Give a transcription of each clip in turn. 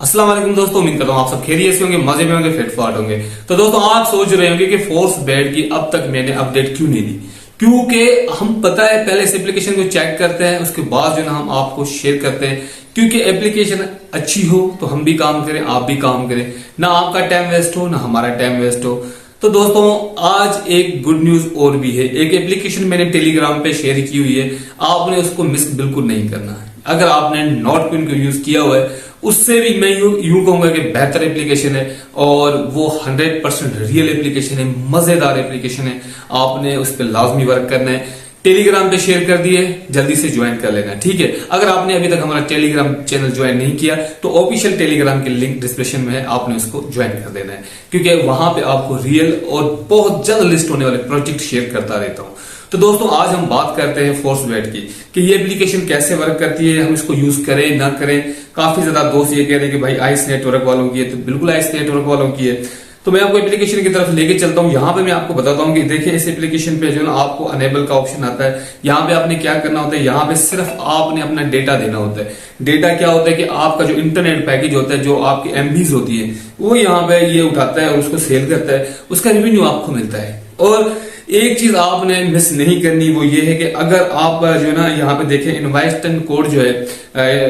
अस्सलाम वालेकुम दोस्तों, उम्मीद करता हूँ आप सब खैरियत से होंगे, मजे में होंगे, फिट फाट होंगे। तो दोस्तों आप सोच रहे होंगे कि फोर्स बेड की अब तक मैंने अपडेट क्यों नहीं दी, क्योंकि हम पता है पहले इस एप्लीकेशन को चेक करते हैं, उसके बाद जो ना हम आपको शेयर करते हैं, क्योंकि एप्लीकेशन अच्छी हो तो हम भी काम करें, आप भी काम करें, ना आपका टाइम वेस्ट हो ना हमारा टाइम वेस्ट हो। तो दोस्तों आज एक गुड न्यूज और भी है। एक एप्लीकेशन मैंने टेलीग्राम पे शेयर की हुई है, आपने उसको मिस बिल्कुल नहीं करना है। अगर आपने नॉट पिन को यूज किया हुआ है, उससे भी मैं यूं कहूंगा कि बेहतर एप्लीकेशन है और वो 100% रियल एप्लीकेशन है, मजेदार एप्लीकेशन है। आपने उस पर लाजमी वर्क करना है। टेलीग्राम पे शेयर कर दिए, जल्दी से ज्वाइन कर लेना, ठीक है। अगर आपने अभी तक हमारा टेलीग्राम चैनल ज्वाइन नहीं किया तो ऑफिशियल टेलीग्राम के लिंक डिस्क्रिप्शन में है, आपने उसको ज्वाइन कर देना है, क्योंकि वहां पे आपको रियल और बहुत जल्द लिस्ट होने वाले प्रोजेक्ट शेयर करता रहता हूं। तो दोस्तों आज हम बात करते हैं फोर्स बेड की कि ये एप्लीकेशन कैसे वर्क करती है, हम इसको यूज करें ना करें। काफी ज्यादा दोस्त ये कह रहे हैं कि भाई आइस नेटवर्क वालों की है, तो बिल्कुल आइस नेटवर्क वालों की है। तो मैं आपको एप्लीकेशन की तरफ लेके चलता हूं। यहाँ पे मैं आपको बताता हूँ कि देखिए इस एप्लीकेशन पे जो ना आपको अनेबल का ऑप्शन आता है। यहाँ पे आपने क्या करना होता है, यहाँ पे सिर्फ आपने अपना डेटा देना होता है। डेटा क्या होता है कि आपका जो इंटरनेट पैकेज होता है, जो आपकी एमबीज होती है, वो यहाँ पे ये उठाता है और उसको सेल करता है, उसका रेवेन्यू आपको मिलता है। और एक चीज आपने मिस नहीं करनी, वो ये है कि अगर आप जो है ना यहाँ पे देखें इनवाइट कोड जो है,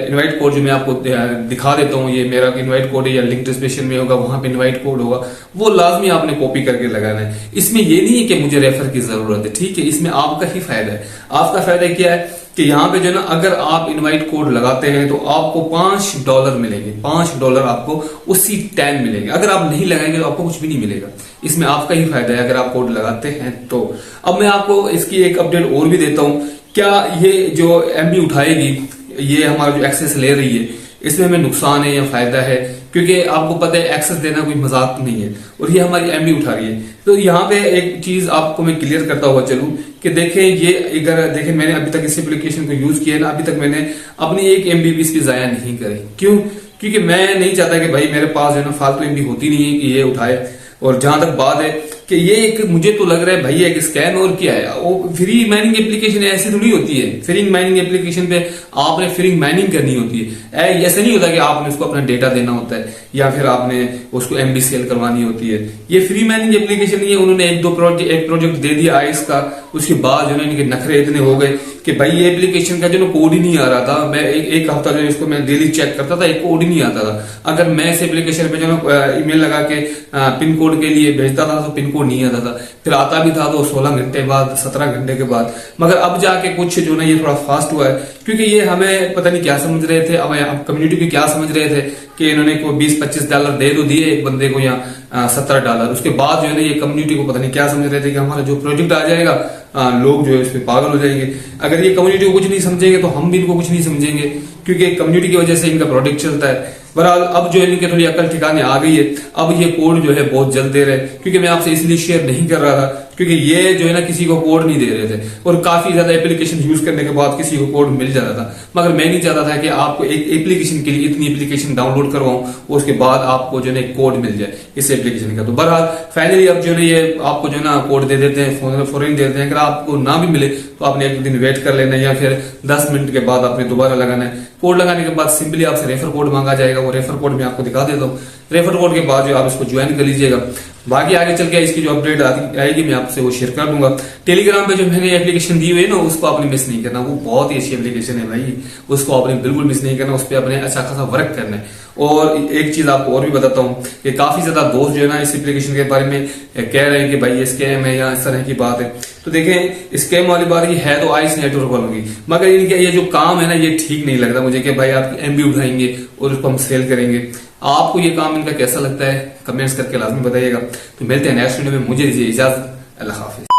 इनवाइट कोड जो मैं आपको दिखा देता हूँ, ये मेरा इनवाइट कोड है या लिंक डिस्क्रिप्शन में होगा, वहां पे इनवाइट कोड होगा, वो लाजमी आपने कॉपी करके लगाना है। इसमें ये नहीं है कि मुझे रेफर की जरूरत है, ठीक है, इसमें आपका ही फायदा है। आपका फायदा क्या है कि यहाँ पे जो ना अगर आप इनवाइट कोड लगाते हैं तो आपको $5 मिलेंगे, $5 आपको उसी टाइम मिलेंगे। अगर आप नहीं लगाएंगे तो आपको कुछ भी नहीं मिलेगा। इसमें आपका ही फायदा है अगर आप कोड लगाते हैं तो। अब मैं आपको इसकी एक अपडेट और भी देता हूं। क्या ये जो एमबी उठाएगी, ये हमारा जो एक्सेस ले रही है, इसमें हमें नुकसान है या फायदा है? क्योंकि आपको पता है एक्सेस देना कोई मजाक नहीं है और ये हमारी एमबी उठा रही है। तो यहाँ पे एक चीज आपको मैं क्लियर करता हुआ चलूं कि देखें ये अगर देखें मैंने अभी तक इस एप्लीकेशन को यूज किया है ना, अभी तक मैंने अपनी एक एमबी भी इस पर जाया नहीं करी। क्यों? क्योंकि मैं नहीं चाहता कि भाई मेरे पास जो है ना फालतू एमबी होती नहीं है कि ये उठाए। और जहां तक बात है कि ये एक मुझे तो लग रहा है भैया एक स्कैम और क्या है, वो फ्री माइनिंग एप्लीकेशन ऐसी थोड़ी होती है। फ्री माइनिंग एप्लीकेशन पे आपने फ्री माइनिंग करनी होती है, ऐसा नहीं होता कि आपने उसको अपना डेटा देना होता है या फिर आपने उसको एमबी सेल करवानी होती है। ये फ्री माइनिंग एप्लीकेशन नहीं है। उन्होंने एक प्रोजेक्ट दे दिया आइस का, उसके बाद जो है इनके नखरे इतने हो गए कि भाई ये एप्लीकेशन का जो कोड ही नहीं आ रहा था। मैं एक हफ्ता जो इसको मैं डेली चेक करता था, एक कोड ही नहीं आता था। अगर मैं इस एप्लीकेशन पे जो ईमेल लगा के पिन कोड के लिए भेजता था तो पिन कोड नहीं आता था, फिर आता भी था तो 16 घंटे बाद, 17 घंटे के बाद। मगर अब जाके कुछ जो ना ये थोड़ा फास्ट हुआ है, क्योंकि ये हमें पता नहीं क्या समझ रहे थे, अब कम्युनिटी को क्या समझ रहे थे कि इन्होंने को $20-25 दे तो दिए एक बंदे को या $17। उसके बाद जो है ना ये कम्युनिटी को पता नहीं क्या समझ रहे थे कि हमारा जो प्रोजेक्ट आ जाएगा लोग जो है इस पे पागल हो जाएंगे। अगर ये कम्युनिटी को कुछ नहीं समझेंगे तो हम भी इनको कुछ नहीं समझेंगे, क्योंकि कम्युनिटी की वजह से इनका प्रोडक्ट चलता है। बहरहाल अब जो है इनके थोड़ी अकल ठिकाने आ गई है। अब ये कोड जो है बहुत जल्द दे रहे हैं, क्योंकि मैं आपसे इसलिए शेयर नहीं कर रहा था क्योंकि ये जो है ना किसी को कोड नहीं दे रहे थे और काफी ज्यादा एप्लीकेशन यूज करने के बाद किसी को कोड मिल जाता था। मगर मैं नहीं चाहता था कि आपको एक एप्लीकेशन के लिए इतनी एप्लीकेशन डाउनलोड करवाऊं और उसके बाद आपको जो है कोड मिल जाए इस एप्लीकेशन का। तो बहरहाल फाइनली अब जो है ये आपको जो है ना कोड दे देते हैं, फौरन दे देते हैं। अगर आपको ना भी मिले तो आपने एक दिन वेट कर लेना या फिर 10 मिनट के बाद आपने दोबारा लगाना है। कोड लगाने के बाद सिंपली आपसे रेफर कोड मांगा जाएगा, वो रेफर कोड मैं आपको दिखा देता हूँ। रेफर कोड के बाद जो आप इसको ज्वाइन कर लीजिएगा। बाकी आगे चल के इसकी जो अपडेट आएगी मैं आपसे वो शेयर कर दूंगा। टेलीग्राम पे जो मैंने एप्लीकेशन दी हुई है ना, उसको आपने मिस नहीं करना। वो बहुत ही अच्छी एप्लीकेशन है भाई, उसको आपने बिल्कुल मिस नहीं करना। उस पर अपने अच्छा खासा वर्क करना है। और एक चीज आपको और भी बताता हूँ कि काफी ज्यादा दोस्त जो है ना इस एप्लीकेशन के बारे में कह रहे हैं कि भाई ये स्कैम है या इस तरह की बात है। तो देखें स्कैम वाली बात ये है तो आइस नेटवर्क वालों की, मगर इनके ये जो काम है ना ये ठीक नहीं लगता मुझे कि भाई आपकी एमबी उठाएंगे और उसको हम सेल करेंगे। आपको ये काम इनका कैसा लगता है कमेंट्स करके लाजमी बताइएगा। तो मिलते हैं नेक्स्ट वीडियो में, मुझे दीजिए इजाजत, अल्लाह हाफिज।